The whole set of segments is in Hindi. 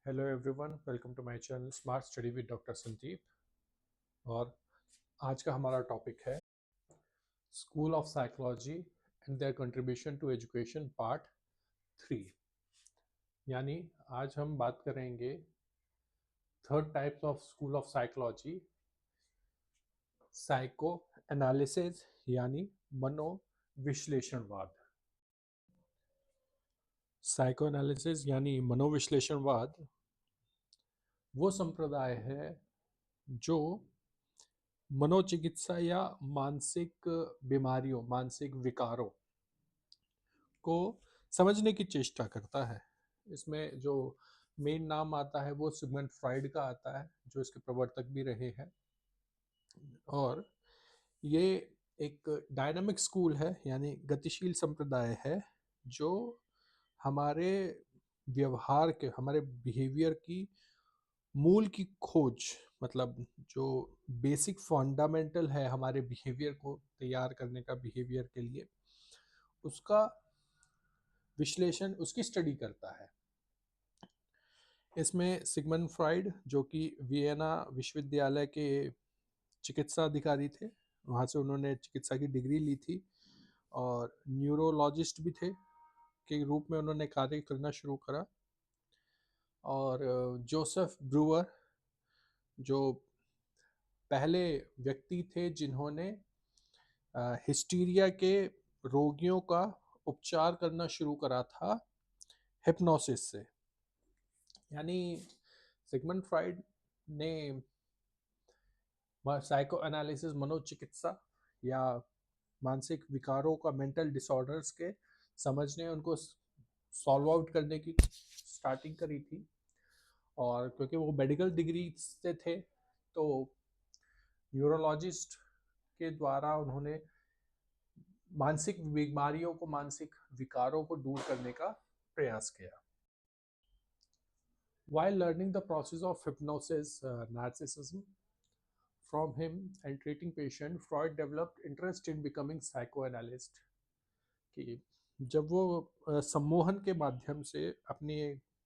Hello everyone, welcome to my channel smart study with doctor Sandeep. और आज का हमारा टॉपिक है school of psychology and their contribution to education part 3। यानी आज हम बात करेंगे third types of school of psychology, psycho analysis यानी मनोविश्लेषणवाद। साइको एनालिसिस यानी मनोविश्लेषणवाद वो संप्रदाय है जो मनोचिकित्सा या मानसिक बीमारियों, मानसिक विकारों को समझने की चेष्टा करता है। इसमें जो मेन नाम आता है वो सिगमंड फ्राइड का आता है, जो इसके प्रवर्तक भी रहे हैं। और ये एक डायनामिक स्कूल है, यानी गतिशील संप्रदाय है, जो हमारे व्यवहार के, हमारे बिहेवियर की मूल की खोज, मतलब जो बेसिक फंडामेंटल है हमारे बिहेवियर को तैयार करने का, बिहेवियर के लिए उसका विश्लेषण, उसकी स्टडी करता है। इसमें सिगमंड फ्राइड, जो कि वियना विश्वविद्यालय के चिकित्सा अधिकारी थे, वहाँ से उन्होंने चिकित्सा की डिग्री ली थी, और न्यूरोलॉजिस्ट भी थे के रूप में उन्होंने कार्य करना शुरू करा। और जोसेफ ब्रूअर, जो पहले व्यक्ति थे जिन्होंने हिस्टीरिया के रोगियों का उपचार करना शुरू करा था हिप्नोसिस से। यानी सिगमंड फ्राइड ने साइको एनालिसिस, मनोचिकित्सा या मानसिक विकारों का, मेंटल डिसऑर्डर्स के समझने, उनको सॉल्व आउट करने की स्टार्टिंग करी थी। और क्योंकि वो मेडिकल डिग्री से थे, तो न्यूरोलॉजिस्ट के द्वारा उन्होंने मानसिक बीमारियों को, मानसिक विकारों को दूर करने का प्रयास किया। While learning the process of hypnosis, narcissism from him and treating patient, Freud developed interest in becoming psychoanalyst। कि जब वो सम्मोहन के माध्यम से अपने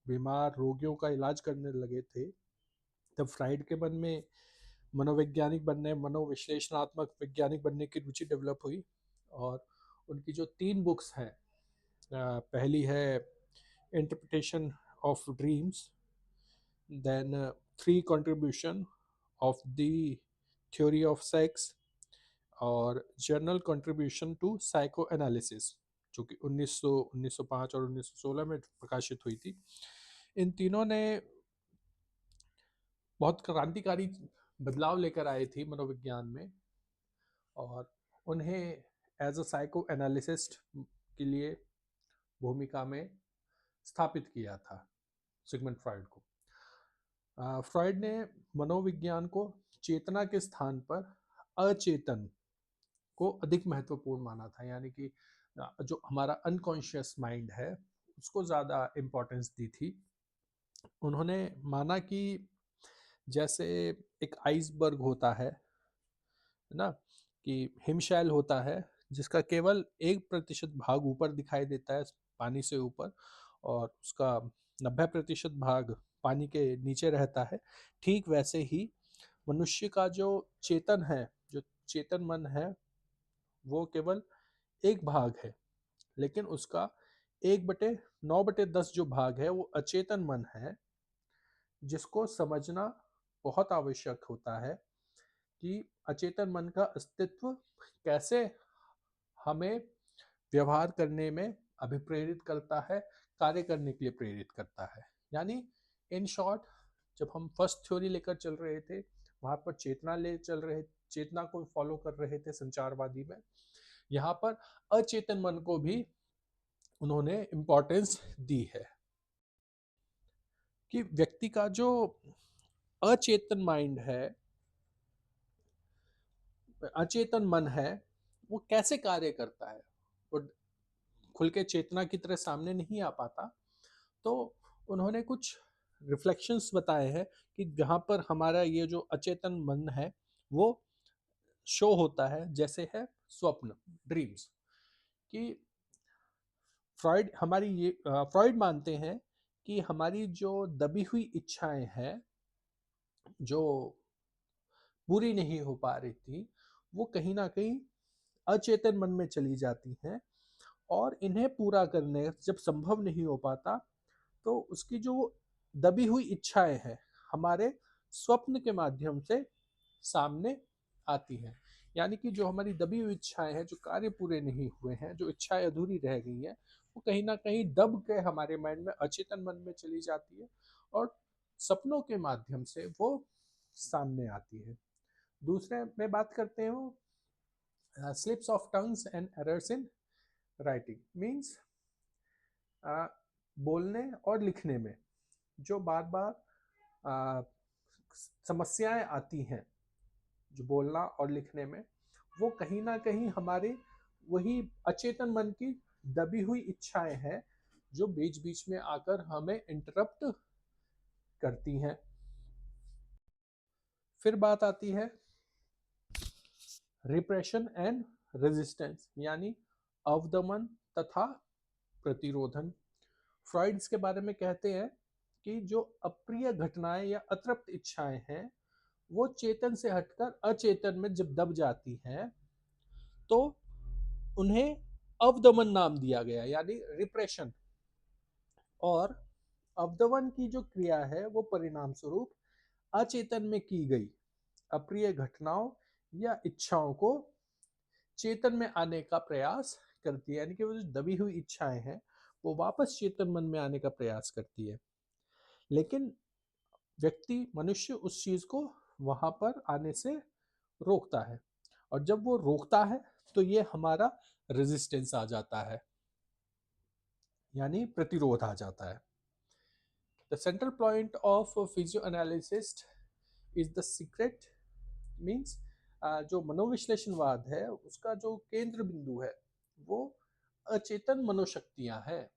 बीमार रोगियों का इलाज करने लगे थे, तब फ्राइड के मन में मनोवैज्ञानिक बनने, मनोविश्लेषणात्मक वैज्ञानिक बनने की रुचि डेवलप हुई। और उनकी जो 3 बुक्स हैं, पहली है interpretation of dreams, then 3 contribution of the theory of sex, और journal contribution to psychoanalysis, जो कि 1905 और 1916 में प्रकाशित हुई थी। इन तीनों ने बहुत क्रांतिकारी बदलाव लेकर आए थी मनोविज्ञान में, और उन्हें एज अ साइको एनालिसिस्ट के लिए भूमिका में स्थापित किया था सिगमंड फ्राइड को। फ्राइड ने मनोविज्ञान को चेतना के स्थान पर अचेतन को अधिक महत्वपूर्ण माना था। यानी कि जो हमारा अनकॉन्शियस माइंड है, उसको ज़्यादा इम्पोर्टेंस दी थी। उन्होंने माना कि जैसे एक आइसबर्ग होता है ना, कि हिमशैल होता है जिसका केवल 1% भाग ऊपर दिखाई देता है, पानी से ऊपर, और उसका 90% भाग पानी के नीचे रहता है। ठीक वैसे ही मनुष्य का जो चेतन है, जो चेतन मन है, वो केवल एक भाग है, लेकिन उसका 1/9/10 जो भाग है वो अचेतन मन है, जिसको समझना बहुत आवश्यक होता है कि अचेतन मन का अस्तित्व कैसे हमें व्यवहार करने में अभिप्रेरित करता है, कार्य करने के लिए प्रेरित करता है। यानी इन शॉर्ट, जब हम फर्स्ट थ्योरी लेकर चल रहे थे, वहां पर चेतना को फॉलो कर रहे थे संचारवादी में। यहाँ पर अचेतन मन को भी उन्होंने इम्पोर्टेंस दी है, कि व्यक्ति का जो अचेतन माइंड है, अचेतन मन है, वो कैसे कार्य करता है, वो खुल के चेतना की तरह सामने नहीं आ पाता। तो उन्होंने कुछ रिफ्लेक्शंस बताए हैं कि जहाँ पर हमारा ये जो अचेतन मन है वो शो होता है, जैसे है स्वप्न, ड्रीम्स। कि फ्रॉइड मानते हैं कि हमारी जो दबी हुई इच्छाएं हैं, जो पूरी नहीं हो पा रही थी, वो कहीं ना कहीं अचेतन मन में चली जाती हैं, और इन्हें पूरा करने जब संभव नहीं हो पाता, तो उसकी जो दबी हुई इच्छाएं हैं हमारे स्वप्न के माध्यम से सामने आती हैं। यानी कि जो हमारी दबी हुई इच्छाएं हैं, जो कार्य पूरे नहीं हुए हैं, जो इच्छाएं अधूरी रह गई हैं, वो कहीं ना कहीं दब के हमारे माइंड में, अचेतन मन में चली जाती है, और सपनों के माध्यम से वो सामने आती है। दूसरे में बात करते हैं slips of tongues and errors in writing. Means बोलने और लिखने में जो बार बार समस्याएं आती हैं, जो बोलना और लिखने में, वो कहीं ना कहीं हमारे वही अचेतन मन की दबी हुई इच्छाएं हैं, जो बीच बीच में आकर हमें इंटरप्ट करती हैं। फिर बात आती है रिप्रेशन एंड रेजिस्टेंस, यानी अवदमन तथा प्रतिरोधन। फ्रॉइड इसके बारे में कहते हैं कि जो अप्रिय घटनाएं या अतृप्त इच्छाएं हैं, वो चेतन से हटकर अचेतन में जब दब जाती हैं, तो उन्हें अवदमन नाम दिया गया, यानी रिप्रेशन। और अवदमन की जो क्रिया है, वो परिणाम स्वरूप अचेतन में की गई अप्रिय घटनाओं या इच्छाओं को चेतन में आने का प्रयास करती है। यानी कि वो जो दबी हुई इच्छाएं हैं, वो वापस चेतन मन में आने का प्रयास करती है, लेकिन व्यक्ति, मनुष्य उस चीज को वहां पर आने से रोकता है। और जब वो रोकता है, तो ये हमारा रेजिस्टेंस आ जाता है, यानी प्रतिरोध आ जाता है। The central point of physio analysis is the secret. Means जो मनोविश्लेषणवाद है, उसका जो केंद्र बिंदु है, वो अचेतन मनोशक्तियां हैं,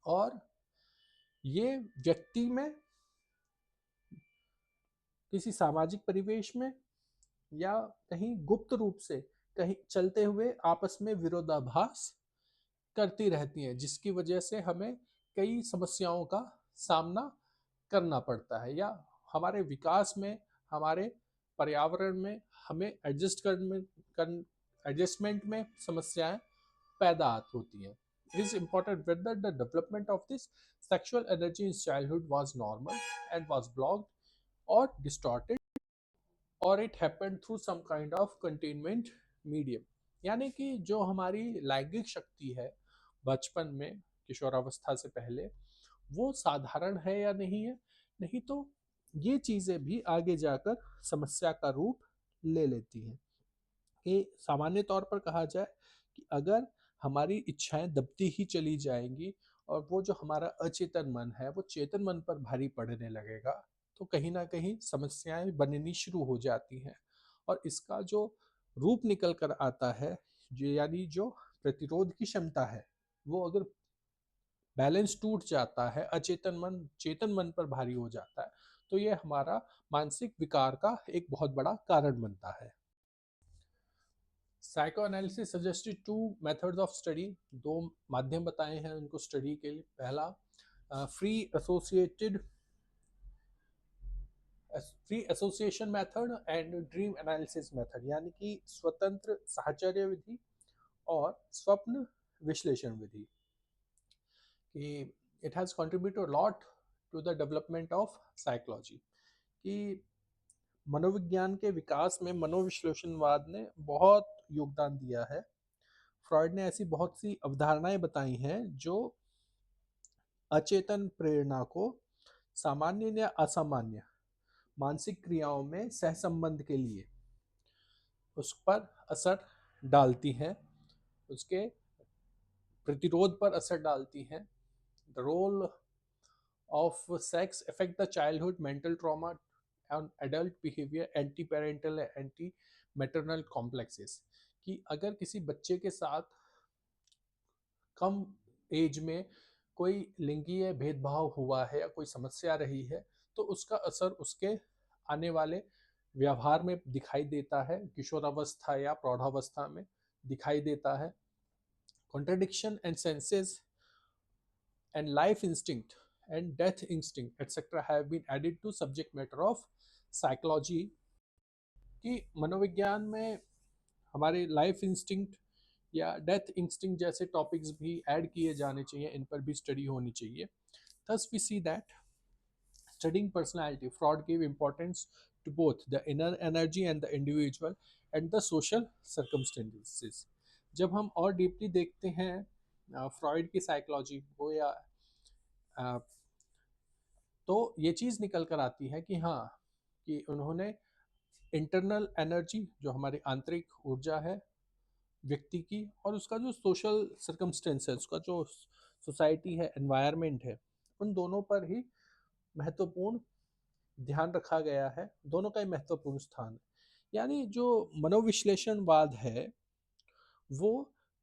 और ये व्यक्ति में किसी सामाजिक परिवेश में या कहीं गुप्त रूप से कहीं चलते हुए आपस में विरोधाभास करती रहती हैं, जिसकी वजह से हमें कई समस्याओं का सामना करना पड़ता है, या हमारे विकास में, हमारे पर्यावरण में हमें एडजस्टमेंट में समस्याएं पैदा होती हैं। It is important whether the development of this sexual energy in childhood was normal and was blocked or distorted, और it happened through some kind of containment medium. यानी कि जो हमारी लैंगिक शक्ति है बचपन में, किशोरावस्था से पहले, वो साधारण है या नहीं है, नहीं तो ये चीज़ें भी आगे जाकर समस्या का रूप ले लेती हैं। कि सामान्य तौर पर कहा जाए कि अगर हमारी इच्छाएं दबती ही चली जाएंगी, और वो जो हमारा अचेतन मन है वो चेतन मन पर भारी पड़ने लगेगा, तो कहीं ना कहीं समस्याएं बननी शुरू हो जाती हैं। और इसका जो रूप निकल कर आता है, जो यानी जो प्रतिरोध की क्षमता है, वो अगर बैलेंस टूट जाता है, अचेतन मन चेतन मन पर भारी हो जाता है, तो ये हमारा मानसिक विकार का एक बहुत बड़ा कारण बनता है। Psychoanalysis suggested two methods of study. दो माध्यम बताए हैं उनको स्टडी के लिए। पहला free associated free association method and dream analysis method, यानी कि स्वतंत्र साहचर्य विधि और स्वप्न विश्लेषण विधि। कि it has contributed lot to the development of psychology. कि मनोविज्ञान के विकास में मनोविश्लेषणवाद ने बहुत योगदान दिया है। फ्रॉइड ने ऐसी बहुत सी अवधारणाएं बताई हैं जो अचेतन प्रेरणा को सामान्य या असामान्य मानसिक क्रियाओं में सहसंबंध के लिए उस पर असर डालती हैं, उसके प्रतिरोध पर असर डालती हैं। The role of sex affect the childhood mental trauma and adult behaviour, anti parental anti maternal complexes. कि अगर किसी बच्चे के साथ कम एज में कोई लिंगीय भेदभाव हुआ है या कोई समस्या रही है, तो उसका असर उसके आने वाले व्यवहार में दिखाई देता है, किशोरावस्था या प्रौढ़ावस्था में दिखाई देता है। Contradiction and senses and life instinct and death instinct etc. have been added to subject matter of psychology. कि मनोविज्ञान में हमारे लाइफ इंस्टिंक्ट या डेथ इंस्टिंक्ट जैसे टॉपिक्स भी ऐड किए जाने चाहिए, इन पर भी स्टडी होनी चाहिए. Thus, we see that studying personality, Freud gave importance to both the inner energy and the individual and the social circumstances. जब हम और डीपली देखते हैं फ्रॉइड की साइकोलॉजी को या अ, तो ये चीज़ निकल कर आती है कि हाँ, कि उन्होंने इंटरनल एनर्जी जो हमारी आंतरिक ऊर्जा है व्यक्ति की, और उसका जो सोशल सर्कमस्टेंस है, उसका जो सोसाइटी है, एनवायरनमेंट है, उन दोनों पर ही महत्वपूर्ण ध्यान रखा गया है, दोनों का ही महत्वपूर्ण स्थान है. यानी जो मनोविश्लेषणवाद है वो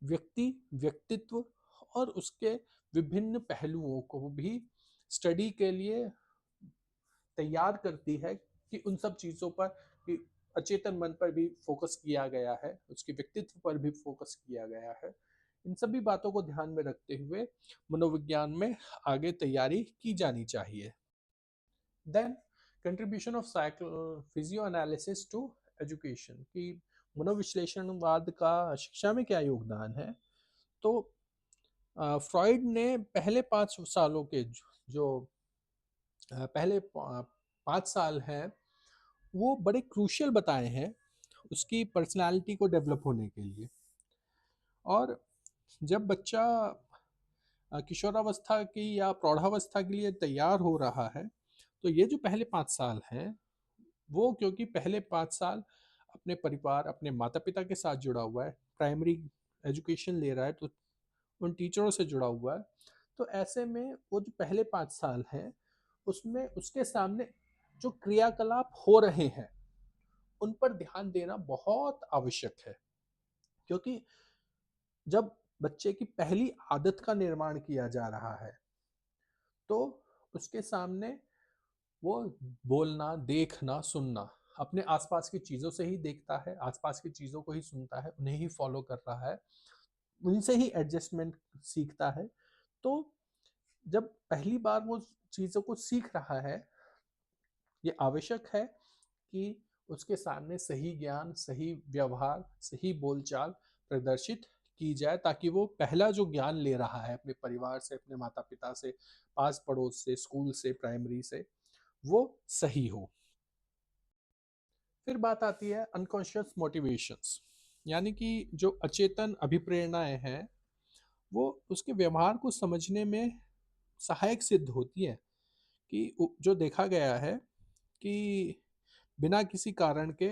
व्यक्ति व्यक्तित्व और उसके विभिन्न पहलुओं को भी स्टडी के लिए तैयार करती है, कि उन सब चीज़ों पर, कि अचेतन मन पर भी फोकस किया गया है, उसके व्यक्तित्व पर भी फोकस किया गया है. इन सभी बातों को ध्यान में रखते हुए मनोविज्ञान में आगे तैयारी की जानी चाहिए. Then contribution of physio analysis to education, कि मनोविश्लेषणवाद का शिक्षा में क्या योगदान है. तो फ्रॉइड ने पहले 5 सालों के जो पहले 5 साल हैं वो बड़े क्रूशियल बताए हैं उसकी पर्सनालिटी को डेवलप होने के लिए. और जब बच्चा किशोरावस्था की या प्रौढ़ावस्था के लिए तैयार हो रहा है, तो ये जो पहले 5 साल हैं वो, क्योंकि पहले 5 साल अपने परिवार, अपने माता पिता के साथ जुड़ा हुआ है, प्राइमरी एजुकेशन ले रहा है, तो उन टीचरों से जुड़ा हुआ है. तो ऐसे में वो जो पहले 5 साल हैं उसमें उसके सामने जो क्रियाकलाप हो रहे हैं उन पर ध्यान देना बहुत आवश्यक है. क्योंकि जब बच्चे की पहली आदत का निर्माण किया जा रहा है तो उसके सामने वो बोलना, देखना, सुनना, अपने आसपास की चीज़ों से ही देखता है, आसपास की चीज़ों को ही सुनता है, उन्हें ही फॉलो कर रहा है, उनसे ही एडजस्टमेंट सीखता है. तो जब पहली बार वो चीज़ों को सीख रहा है, ये आवश्यक है कि उसके सामने सही ज्ञान, सही व्यवहार, सही बोलचाल प्रदर्शित की जाए, ताकि वो पहला जो ज्ञान ले रहा है अपने परिवार से, अपने माता पिता से, पास पड़ोस से, स्कूल से, प्राइमरी से, वो सही हो. फिर बात आती है अनकॉन्शियस मोटिवेशंस, यानी कि जो अचेतन अभिप्रेरणाएं हैं वो उसके व्यवहार को समझने में सहायक सिद्ध होती है. कि जो देखा गया है कि बिना किसी कारण के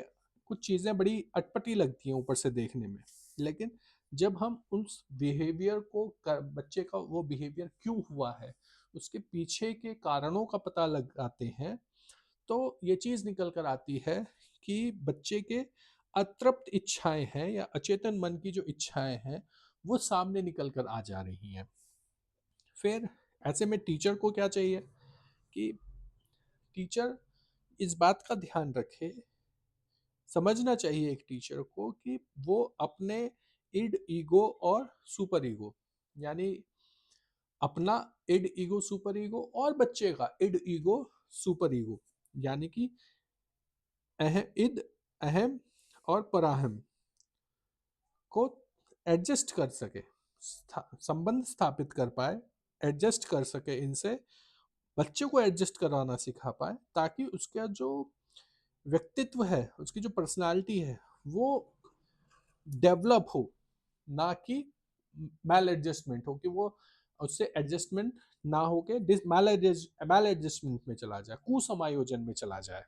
कुछ चीज़ें बड़ी अटपटी लगती हैं ऊपर से देखने में, लेकिन जब हम उस बिहेवियर को बच्चे का वो बिहेवियर क्यों हुआ है उसके पीछे के कारणों का पता लगाते हैं, तो ये चीज़ निकल कर आती है कि बच्चे के अतृप्त इच्छाएं हैं या अचेतन मन की जो इच्छाएं हैं वो सामने निकल कर आ जा रही हैं. फिर ऐसे में टीचर को क्या चाहिए कि टीचर इस बात का ध्यान रखे, समझना चाहिए एक टीचर को कि वो अपने इड ईगो और सुपर ईगो, यानी अपना इड ईगो सुपर ईगो और बच्चे का इड ईगो सुपर ईगो, यानी कि इद, अहम और पराहम को एडजस्ट कर सके, संबंध स्थापित कर पाए, एडजस्ट कर सके इनसे, बच्चे को एडजस्ट कराना सिखा पाए, ताकि उसका जो व्यक्तित्व है, उसकी जो पर्सनालिटी है वो डेवलप हो, ना कि मैल एडजस्टमेंट हो, कि वो उससे एडजस्टमेंट ना हो के मैल एडजस्टमेंट में चला जाए, कुसमायोजन में चला जाए.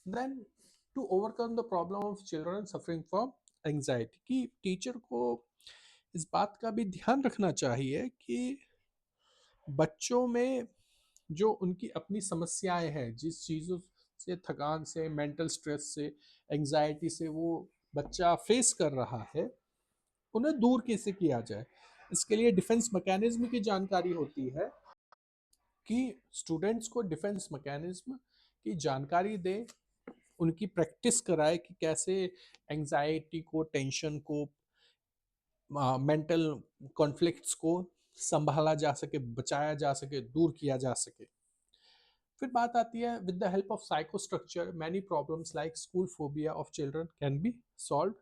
Then to overcome the problem of children suffering from anxiety, कि टीचर को इस बात का भी ध्यान रखना चाहिए कि बच्चों में जो उनकी अपनी समस्याएं हैं, जिस चीज़ों से, थकान से, मेंटल स्ट्रेस से, एंजाइटी से वो बच्चा फेस कर रहा है, उन्हें दूर कैसे किया जाए. इसके लिए डिफेंस मैकेनिज्म की जानकारी होती है, कि स्टूडेंट्स को डिफेंस मैकेनिज्म की जानकारी दे, उनकी प्रैक्टिस कराए कि कैसे एंजाइटी को, टेंशन को, मेंटल कॉन्फ्लिक्ट्स को संभाला जा सके, बचाया जा सके, दूर किया जा सके। फिर बात आती है, with the help of psycho structure many problems like school phobia of children can be solve.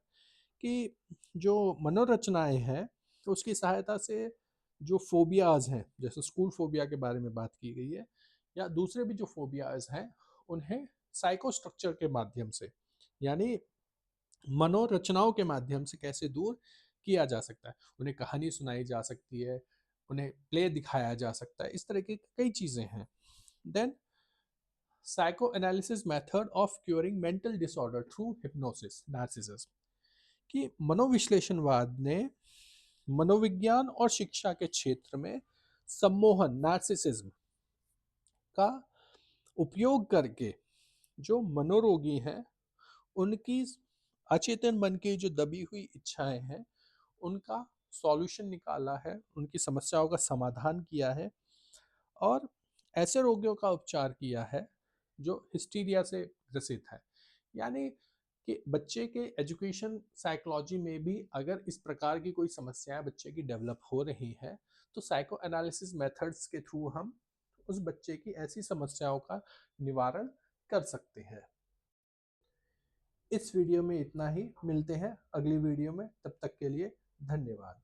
कि जो मनोरचनाएं हैं तो उसकी सहायता से जो फोबियाज हैं, जैसे स्कूल फोबिया के बारे में बात की गई है, या दूसरे भी जो फोबियाज हैं, उन्हें साइको स्ट्रक्चर के माध्यम से, यानी मनोरचनाओं के माध्यम से कैसे दूर किया जा सकता है। उन्हें कहानी सुनाई जा सकती है, उन्हें प्ले दिखाया जा सकता है, इस तरह की कई चीज़ें हैं। Then psycho analysis method of curing mental disorder through hypnosis narcissism. कि मनोविश्लेषणवाद ने मनोविज्ञान और शिक्षा के क्षेत्र में सम्मोहन नार्सिसिज्म का उपयोग करके जो मनोरोगी हैं उनकी अचेतन मन की जो दबी हुई इच्छाएं हैं उनका सॉल्यूशन निकाला है, उनकी समस्याओं का समाधान किया है, और ऐसे रोगियों का उपचार किया है जो हिस्टीरिया से ग्रसित है। यानी कि बच्चे के एजुकेशन साइकोलॉजी में भी अगर इस प्रकार की कोई समस्याएं बच्चे की डेवलप हो रही है तो साइको एनालिसिस मेथड्स के थ्रू हम उस बच्चे की ऐसी समस्याओं का निवारण कर सकते हैं। इस वीडियो में इतना ही, मिलते हैं अगली वीडियो में, तब तक के लिए धन्यवाद।